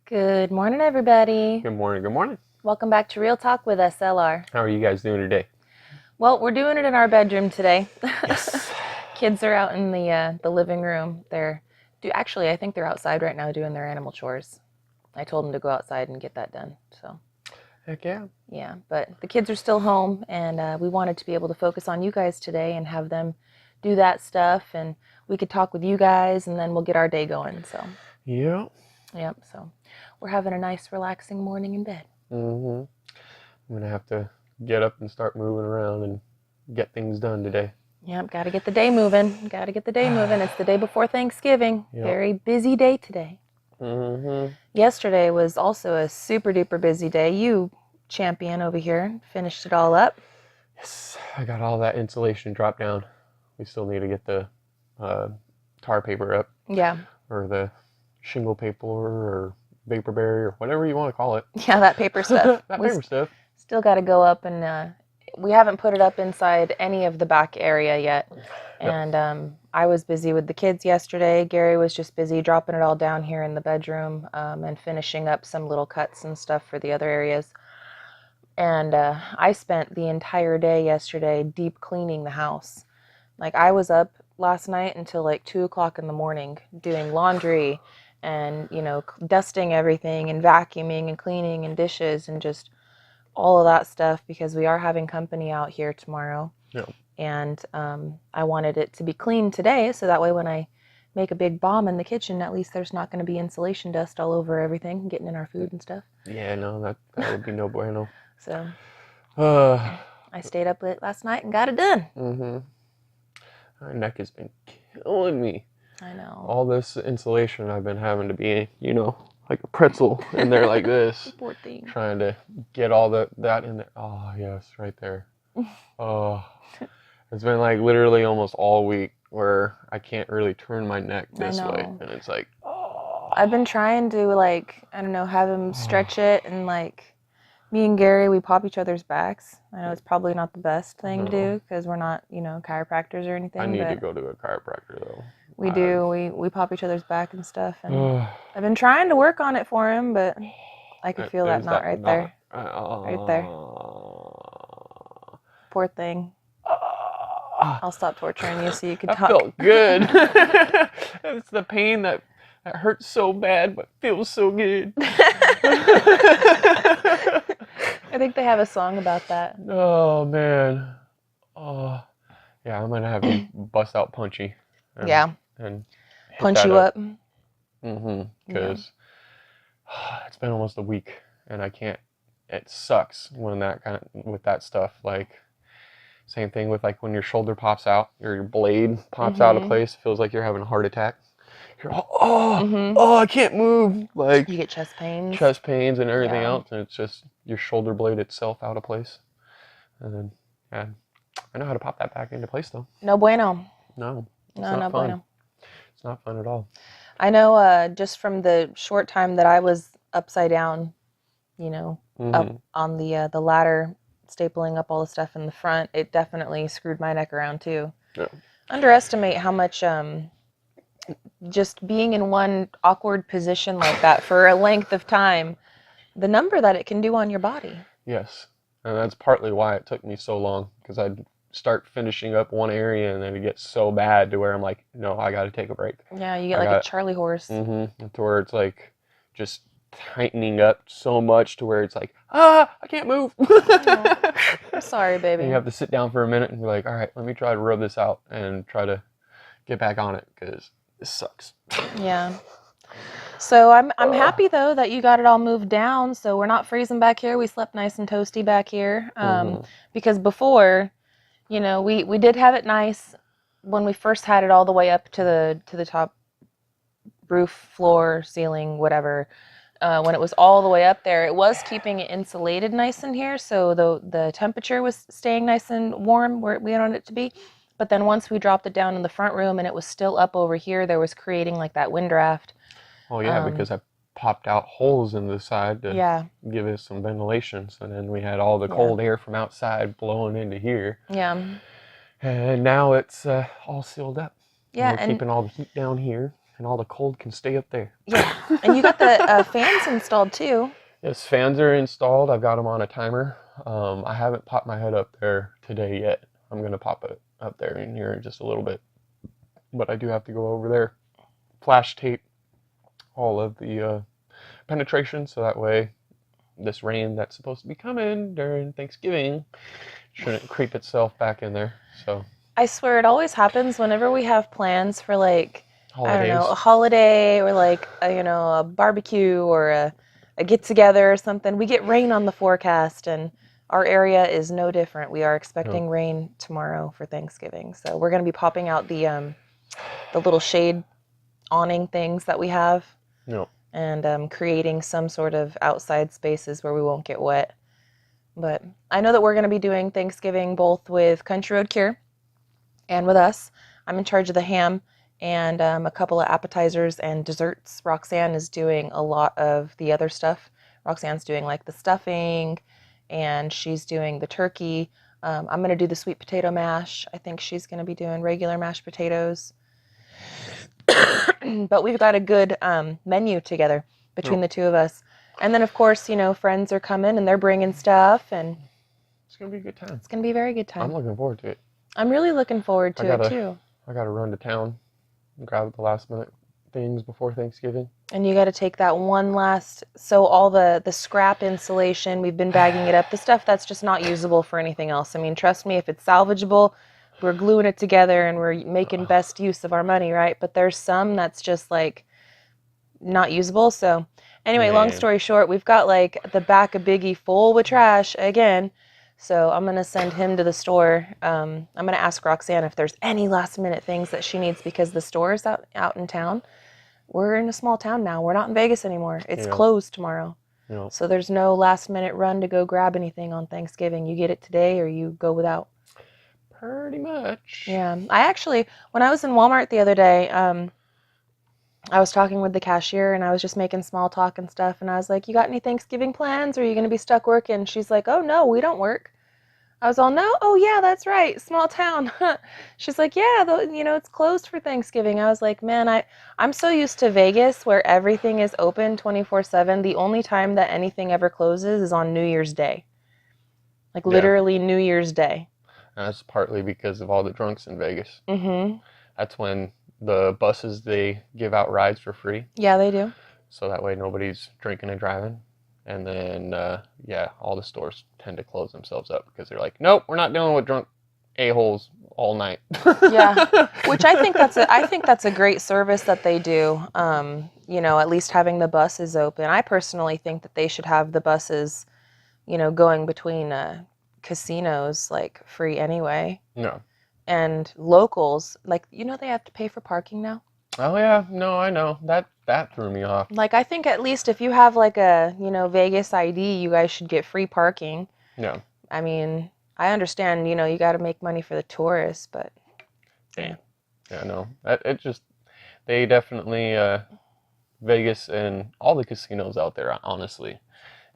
Good morning, everybody. Good morning. Good morning. Welcome back to Real Talk with SLR. How are you guys doing today? Well, we're doing it in our bedroom today. Yes. Kids are out in the living room. I think they're outside right now doing their animal chores. I told them to go outside and get that done. So. Heck yeah. Yeah, but the kids are still home, and we wanted to be able to focus on you guys today and have them do that stuff, and we could talk with you guys, and then we'll get our day going. So. Yeah. Yep. So, we're having a nice, relaxing morning in bed. I'm gonna have to get up and start moving around and get things done today. Yep, got to get the day moving. It's the day before Thanksgiving. Yep. Very busy day today. Yesterday was also a super duper busy day. You, champion over here, finished it all up. Yes, I got all that insulation dropped down. We still need to get the tar paper up. Yeah. Or the shingle paper or vapor barrier or whatever you want to call it. Yeah, that paper stuff. Paper stuff. Still got to go up, and we haven't put it up inside any of the back area yet. And I was busy with the kids yesterday. Gary was just busy dropping it all down here in the bedroom and finishing up some little cuts and stuff for the other areas. And I spent the entire day yesterday deep cleaning the house. Like, I was up last night until like 2 o'clock in the morning doing laundry and, dusting everything and vacuuming and cleaning and dishes and just all of that stuff, because we are having company out here tomorrow. Yeah. And I wanted it to be clean today, so that way when I make a big bomb in the kitchen, at least there's not going to be insulation dust all over everything, getting in our food and stuff. Yeah, no, that would be no bueno. So I stayed up late last night and got it done. My neck has been killing me. I know. All this insulation, I've been having to be, like a pretzel in there like this. Poor thing. Trying to get all that in there. Oh, yes, right there. Oh, it's been like literally almost all week where I can't really turn my neck this way. And it's like, oh. I've been trying to, have him stretch it, and me and Gary, we pop each other's backs. I know it's probably not the best thing to do because we're not, chiropractors or anything. I need to go to a chiropractor, though. We do. We pop each other's back and stuff. And I've been trying to work on it for him, but I can feel that knot right there. Right there. Poor thing. I'll stop torturing you so you can talk. That felt good. It's the pain that hurts so bad but feels so good. I think they have a song about that. Oh, man. Oh, yeah, I'm going to have to bust out Punchy. And punch you up. Because it's been almost a week and I can't. It sucks when with that stuff. Like, same thing with when your shoulder pops out, your blade pops out of place. It feels like you're having a heart attack. You're I can't move. Like, you get chest pains and everything else, and it's just your shoulder blade itself out of place. And then, I know how to pop that back into place though. No bueno. No. No bueno. It's not fun at all. I know. Just from the short time that I was upside down, up on the ladder, stapling up all the stuff in the front, it definitely screwed my neck around too. Yeah. Underestimate how much just being in one awkward position like that for a length of time, the number that it can do on your body. Yes, and that's partly why it took me so long, because I'd start finishing up one area and then it gets so bad to where I'm like, no, I got to take a break. Yeah, you get a Charlie horse. To where it's like just tightening up so much to where it's like, I can't move. I'm sorry, baby. And you have to sit down for a minute and be like, all right, let me try to rub this out and try to get back on it, because this sucks. Yeah. So I'm happy though that you got it all moved down, so we're not freezing back here. We slept nice and toasty back here. Because before, we did have it nice when we first had it all the way up to the top roof, floor, ceiling, whatever. When it was all the way up there, it was keeping it insulated nice in here, so the temperature was staying nice and warm where we wanted it to be. But then once we dropped it down in the front room and it was still up over here, there was creating that wind draft. Oh yeah, because I popped out holes in the side to give it some ventilation. So then we had all the cold air from outside blowing into here. Yeah. And now it's all sealed up. Yeah, and we're keeping all the heat down here. and all the cold can stay up there. Yeah, and you got the fans installed too. Yes, fans are installed. I've got them on a timer. I haven't popped my head up there today yet. I'm going to pop it up there in here in just a little bit. But I do have to go over there, flash tape all of the penetration, so that way this rain that's supposed to be coming during Thanksgiving shouldn't creep itself back in there. So I swear it always happens whenever we have plans for like, I don't know, holidays. a holiday or like a barbecue or a get together or something. We get rain on the forecast, and our area is no different. We are expecting rain tomorrow for Thanksgiving, so we're going to be popping out the little shade awning things that we have, No. and creating some sort of outside spaces where we won't get wet. But I know that we're going to be doing Thanksgiving both with Country Road Cure and with us. I'm in charge of the ham and a couple of appetizers and desserts. Roxanne is doing a lot of the other stuff. Roxanne's doing like the stuffing, and she's doing the turkey. I'm going to do the sweet potato mash. I think she's going to be doing regular mashed potatoes. But we've got a good menu together between the two of us. And then, of course, friends are coming and they're bringing stuff, and It's going to be a good time. it's going to be a very good time. I'm looking forward to it. I'm really looking forward to it, too. I got to run to town and grab the last minute things before Thanksgiving. And you got to take that one last, so all the scrap insulation, we've been bagging it up, the stuff that's just not usable for anything else. I mean, trust me, if it's salvageable, we're gluing it together and we're making best use of our money, right? But there's some that's just like not usable. So anyway, long story short, we've got like the back of Biggie full with trash again. So I'm going to send him to the store. I'm going to ask Roxanne if there's any last minute things that she needs, because the store is out in town. We're in a small town now. We're not in Vegas anymore. It's closed tomorrow. Yeah. So there's no last minute run to go grab anything on Thanksgiving. You get it today or you go without. Pretty much. Yeah. I actually, when I was in Walmart the other day, I was talking with the cashier and I was just making small talk and stuff. And I was like, you got any Thanksgiving plans? Or are you going to be stuck working? She's like, oh, no, we don't work. I was all, no? Oh, yeah, that's right. Small town. She's like, yeah, it's closed for Thanksgiving. I was like, man, I'm so used to Vegas where everything is open 24/7. The only time that anything ever closes is on New Year's Day. Like literally New Year's Day. And that's partly because of all the drunks in Vegas. Mm-hmm. That's when the buses, they give out rides for free. Yeah, they do. So that way nobody's drinking and driving. And then, all the stores tend to close themselves up because they're like, nope, we're not dealing with drunk a-holes all night. Yeah, which I think that's a great service that they do. At least having the buses open. I personally think that they should have the buses, going between casinos like free anyway. No. And locals, like, they have to pay for parking now. Oh yeah, no, I know. That threw me off. Like, I think at least if you have like a, Vegas ID, you guys should get free parking. No. I mean, I understand, you got to make money for the tourists, but yeah, no. They definitely Vegas and all the casinos out there, honestly,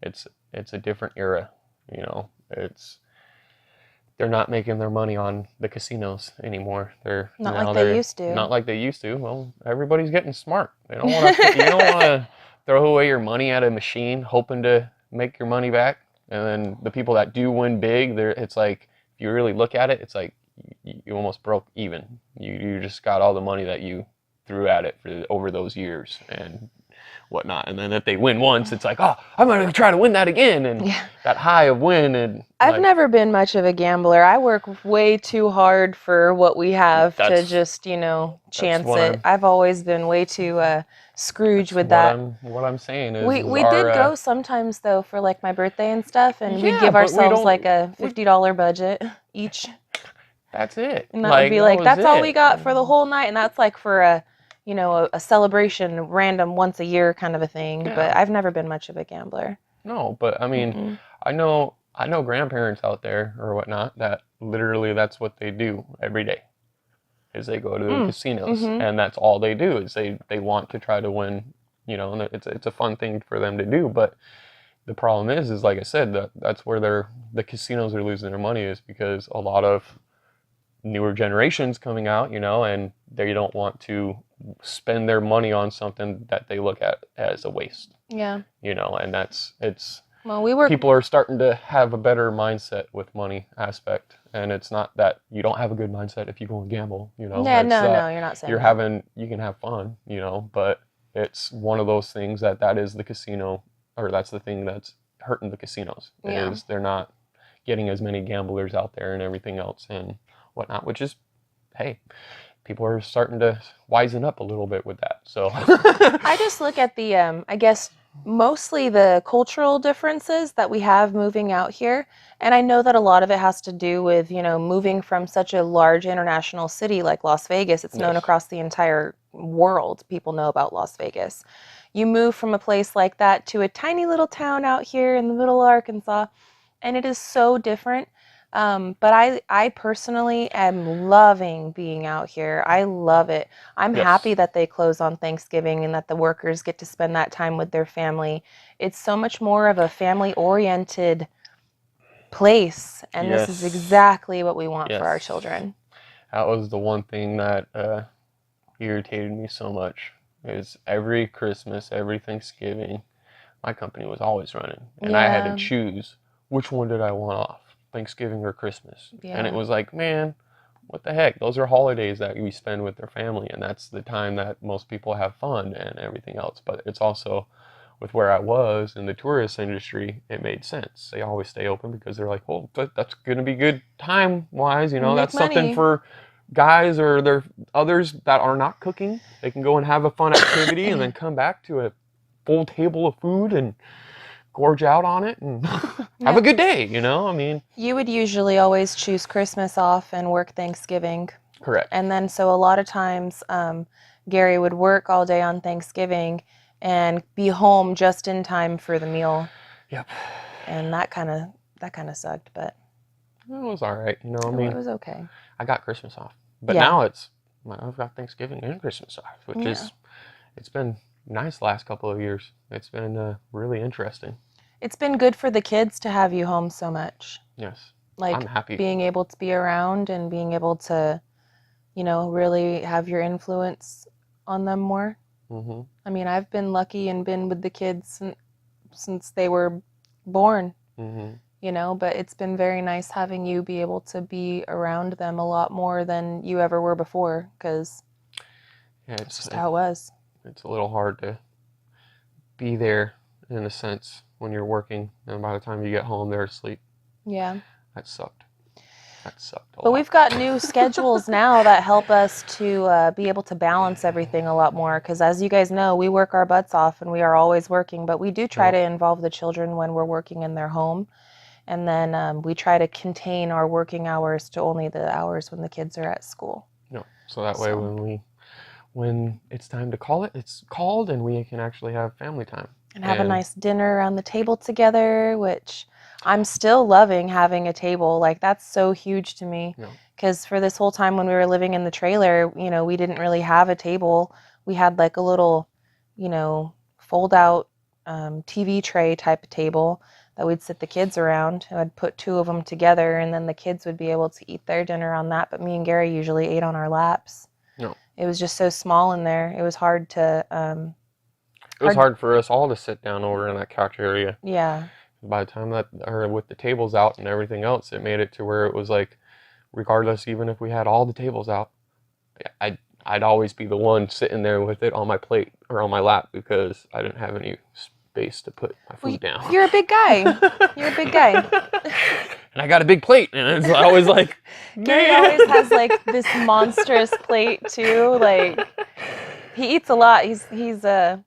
it's a different era. They're not making their money on the casinos anymore. They're not like they used to. Not like they used to. Well, everybody's getting smart. They don't want to. You don't want to throw away your money at a machine hoping to make your money back. And then the people that do win big, it's like, if you really look at it, it's like you almost broke even. You just got all the money that you threw at it over those years and whatnot. And then if they win once, it's like, oh, I'm going to try to win that again. And that high of win. And I've never been much of a gambler. I work way too hard for what we have to just, chance it. I've always been way too Scrooge with that. What I'm saying is we did go sometimes though for like my birthday and stuff, and we'd give ourselves like a $50 budget each. That's it. And that would be like, that's all we got for the whole night, and that's like for a celebration, random once a year kind of a thing. Yeah. But I've never been much of a gambler. No, but I mean, I know grandparents out there or whatnot that literally that's what they do every day. Is they go to the casinos, and that's all they do is they want to try to win, and it's a fun thing for them to do. But the problem is like I said, that's where the casinos are losing their money, is because a lot of newer generations coming out, you know, and they don't want to spend their money on something that they look at as a waste. Yeah. You know, and it's Well, we work. people are starting to have a better mindset with money aspect, and it's not that you don't have a good mindset if you go and gamble, you know. Yeah, It's no, that you're not saying that. you can have fun, you know, but it's one of those things that is the casino, or that's the thing that's hurting the casinos, Yeah. is they're not getting as many gamblers out there and everything else and whatnot, which is, hey, people are starting to wisen up a little bit with that. So I just look at the, I guess, mostly the cultural differences that we have moving out here. And I know that a lot of it has to do with, moving from such a large international city like Las Vegas. It's known yes, across the entire world. People know about Las Vegas. You move from a place like that to a tiny little town out here in the middle of Arkansas, and it is so different. But I personally am loving being out here. I love it. I'm happy yes, that they close on Thanksgiving and that the workers get to spend that time with their family. It's so much more of a family-oriented place, and this is yes, exactly what we want for our yes. children. That was the one thing that irritated me so much. Is every Christmas, every Thanksgiving, my company was always running, and I had to Yeah, choose which one did I want off, Thanksgiving or Christmas. And it yeah. was like, man, what the heck? Those are holidays that we spend with their family, and that's the time that most people have fun and everything else. But it's also with where I was in the tourist industry, it made sense. They always stay open because they're like, well, that's going to be good time wise. You know, Make that's something money. for guys or their others that are not cooking. They can go and have a fun activity and then come back to a full table of food and gorge out on it and have a Yep. good day. You know, I mean, You would usually always choose Christmas off and work Thanksgiving. correct. And then, so a lot of times, Gary would work all day on Thanksgiving and be home just in time for the meal. Yep. And that kind of sucked, but It was all right. You know, I it mean, was okay. I got Christmas off, but Yeah. now I've got Thanksgiving and Christmas off, which Yeah. is it's been nice the last couple of years. It's been really interesting. It's been good for the kids to have you home so much. Yes, I'm Like happy. being able to be around and being able to, really have your influence on them more. Hmm. I mean, I've been lucky and been with the kids since they were born, Hmm. but it's been very nice having you be able to be around them a lot more than you ever were before, because Yeah, it's just how it was. it's a little hard to be there in a sense when you're working, and by the time you get home, they're asleep. Yeah. That sucked. That sucked a But lot. we've got new schedules now that help us to be able to balance everything a lot more. Because as you guys know, we work our butts off and we are always working, but we do try Yep. to involve the children when we're working in their home. And then we try to contain our working hours to only the hours when the kids are at school. No. So that way, So, when it's time to call it, it's called, and we can actually have family time. and have a And nice dinner around the table together, which I'm still loving having a table. Like, that's so huge to me. you know, Because for this whole time when we were living in the trailer, we didn't really have a table. We had like a little, fold out TV tray type of table that we'd sit the kids around. I'd put two of them together, and then the kids would be able to eat their dinner on that. But me and Gary usually ate on our laps. no. It was just so small in there. It was hard to, It was hard, hard for us all to sit down over in that couch area. yeah. By the time that, or with the tables out and everything else, it made it to where it was like, regardless, even if we had all the tables out, I'd always be the one sitting there with it on my plate or on my lap because I didn't have any space to put my Well, food down. you're a big guy. You're a big guy. And I got a big plate, and it's always like, Gary man. always has like this monstrous plate too. Like, he eats a lot. He's a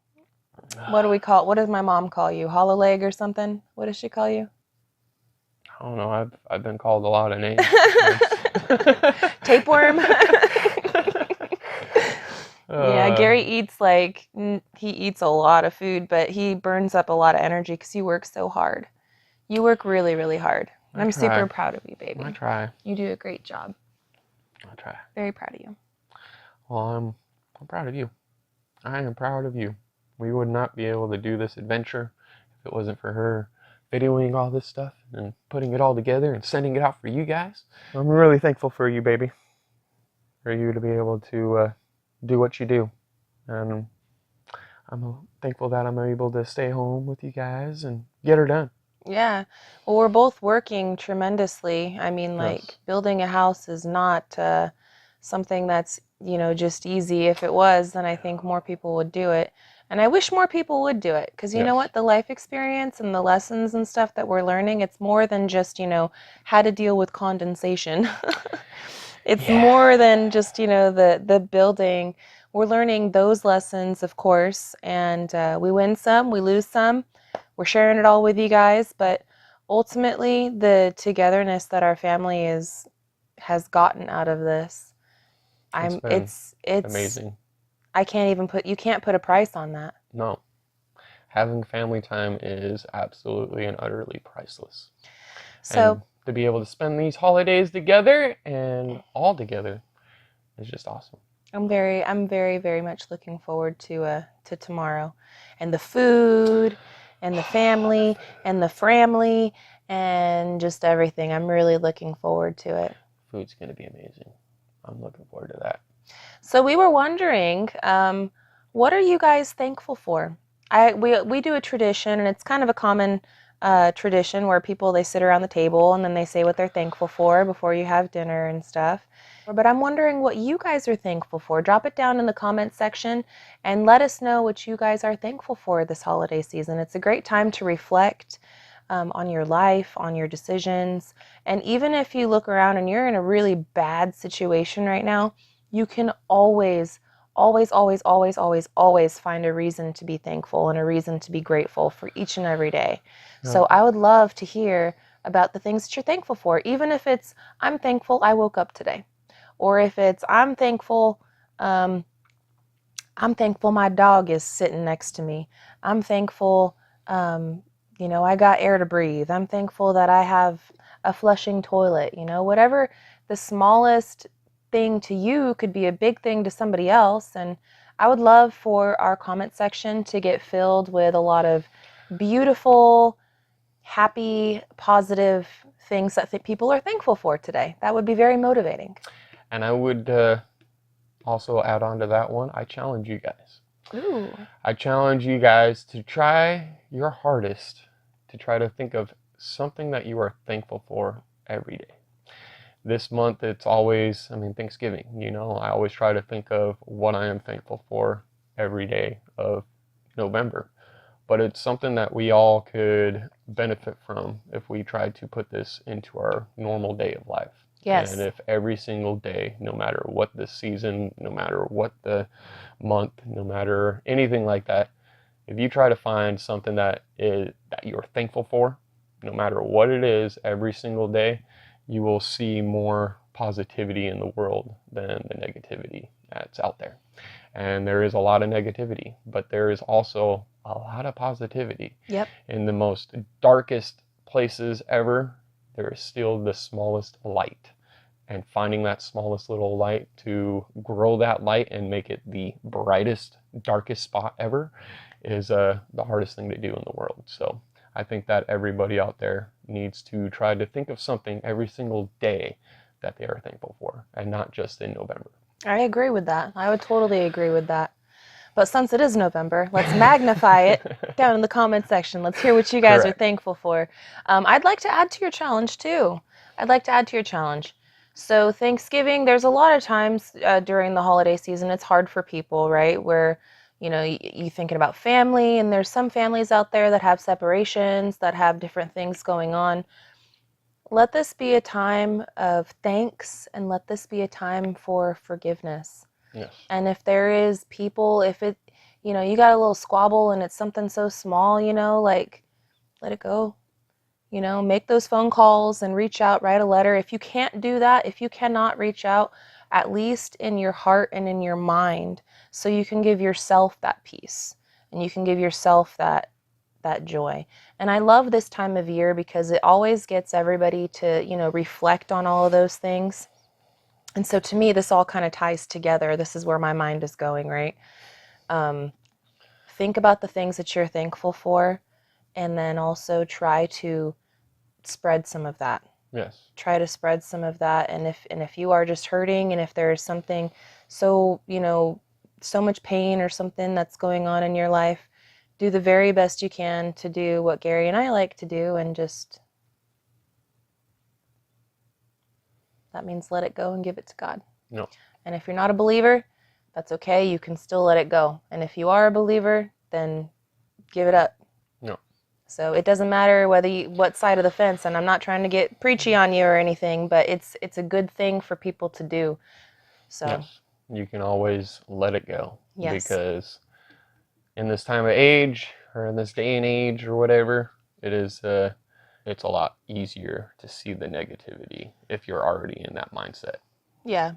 what does my mom call you? Hollow leg or something? What does she call you? I don't know. I've been called a lot of names. Tapeworm. Yeah, uh, Gary eats he eats a lot of food, but he burns up a lot of energy because you work so hard. You work really, really hard. And I I'm super try. proud of you, I baby. try. You do a great job. I try. Very proud of you. Well, I'm proud of you. I am proud of you. We would not be able to do this adventure if it wasn't for her videoing all this stuff and putting it all together and sending it out for you guys. I'm really thankful for you, baby. for you to be able to do what you do. And I'm thankful that I'm able to stay home with you guys and get her done. Yeah. Well, we're both working tremendously. I mean, like Yes. building a house is not something that's, just easy. If it was, then I think more people would do it. And I wish more people would do it because you know Yes. what? The life experience and the lessons and stuff that we're learning, it's more than just, how to deal with condensation. It's Yeah. more than just, the building. We're learning those lessons, of course, and we win some, we lose some. We're sharing it all with you guys, but ultimately the togetherness that our family has gotten out of this, It's I'm been it's amazing. I can't even you can't put a price on that. No. Having family time is absolutely and utterly priceless. So And to be able to spend these holidays together and all together is just awesome. I'm very, very much looking forward to tomorrow, and the food, and the family, and the framily, and just everything. I'm really looking forward to it. Food's going to be amazing. I'm looking forward to that. So we were wondering, what are you guys thankful for? We do a tradition, and it's kind of a common tradition where people they sit around the table and then they say what they're thankful for before you have dinner and stuff. But I'm wondering what you guys are thankful for. Drop it down in the comments section and let us know what you guys are thankful for this holiday season. It's a great time to reflect on your life, on your decisions, and even if you look around and you're in a really bad situation right now, you can always, always, always, always, always, always find a reason to be thankful and a reason to be grateful for each and every day. So I would love to hear about the things that you're thankful for, even if it's, I'm thankful I woke up today. Or if it's, um, I'm thankful my dog is sitting next to me. I'm thankful, I got air to breathe. I'm thankful that I have a flushing toilet. Whatever the smallest thing to you could be a big thing to somebody else. And I would love for our comment section to get filled with a lot of beautiful, happy, positive things that people are thankful for today. That would be very motivating. And I would also add on to that one, I challenge you guys. Ooh. I challenge you guys to try your hardest to try to think of something that you are thankful for every day. This month, it's always, Thanksgiving, I always try to think of what I am thankful for every day of November. But it's something that we all could benefit from if we tried to put this into our normal day of life. Yes. And if every single day, no matter what the season, no matter what the month, no matter anything like that, if you try to find something that you're thankful for, no matter what it is, every single day, you will see more positivity in the world than the negativity that's out there. And there is a lot of negativity, but there is also a lot of positivity. Yep. In the most darkest places ever, there is still the smallest light. And finding that smallest little light to grow that light and make it the brightest, darkest spot ever is the hardest thing to do in the world. So I think that everybody out there needs to try to think of something every single day that they are thankful for, and not just in November. I agree with that. I would totally agree with that. But since it is November, let's magnify it down in the comment section. Let's hear what you guys are Correct. thankful for. I'd like to add to your challenge too. I'd like to add to your challenge. So Thanksgiving, there's a lot of times during the holiday season, it's hard for people, right? Where, you thinking about family, and there's some families out there that have separations, that have different things going on. Let this be a time of thanks, and let this be a time for forgiveness. Yes. And if there is people, if it, you got a little squabble and it's something so small, like let it go. Make those phone calls and reach out, write a letter. If you can't do that, if you cannot reach out, at least in your heart and in your mind, so you can give yourself that peace and you can give yourself that joy. And I love this time of year because it always gets everybody to, reflect on all of those things. And so to me, this all kind of ties together. This is where my mind is going, right? Think about the things that you're thankful for, and then also try to spread some of that. Yes. Try to spread some of that. And if you are just hurting, and if there's something so, so much pain or something that's going on in your life, do the very best you can to do what Gary and I like to do, and just, that means let it go and give it to God. No. And if you're not a believer, that's okay. You can still let it go. And if you are a believer, then give it up. No. So it doesn't matter what side of the fence, and I'm not trying to get preachy on you or anything, but it's a good thing for people to do. So yes, you can always let it go. Yes. Because in this time of age, or in this day and age, or whatever, it's a lot easier to see the negativity if you're already in that mindset. Yeah.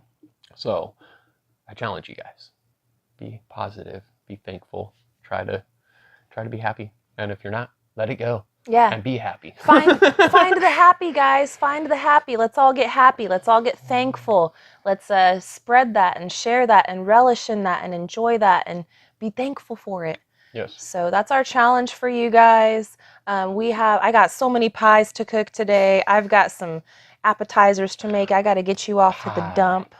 So I challenge you guys: be positive, be thankful, try to be happy, and if you're not, let it go. Yeah. And be happy. Find the happy, guys. Find the happy. Let's all get happy. Let's all get thankful. Let's spread that and share that and relish in that and enjoy that and be thankful for it. Yes. So that's our challenge for you guys. I got so many pies to cook today. I've got some appetizers to make. I got to get you off to the dump.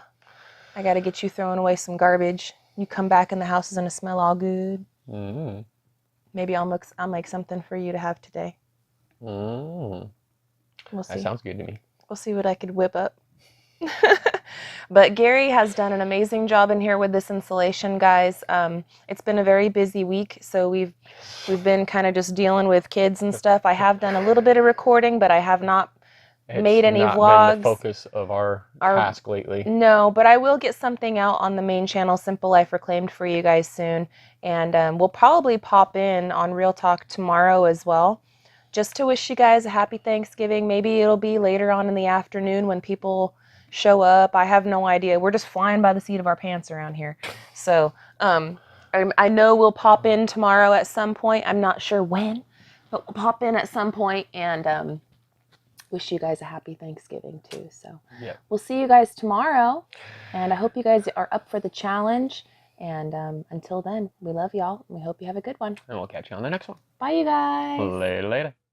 I got to get you throwing away some garbage. You come back and the house is going to smell all good. Mm-hmm. Maybe I'll make something for you to have today. Mm. We'll see. That sounds good to me. We'll see what I could whip up. But Gary has done an amazing job in here with this insulation, guys. It's been a very busy week, so we've been kind of just dealing with kids and stuff. I have done a little bit of recording, but I have not made any It's not vlogs. been the focus of our task lately. No, but I will get something out on the main channel, Simple Life Reclaimed, for you guys soon. And we'll probably pop in on Real Talk tomorrow as well, just to wish you guys a happy Thanksgiving. Maybe it'll be later on in the afternoon when people show up. I have no idea. We're just flying by the seat of our pants around here. So I know we'll pop in tomorrow at some point. I'm not sure when, but we'll pop in at some point and wish you guys a happy Thanksgiving too. So yeah. We'll see you guys tomorrow, and I hope you guys are up for the challenge. And until then, we love y'all, and we hope you have a good one. And we'll catch you on the next one. Bye, you guys. Later.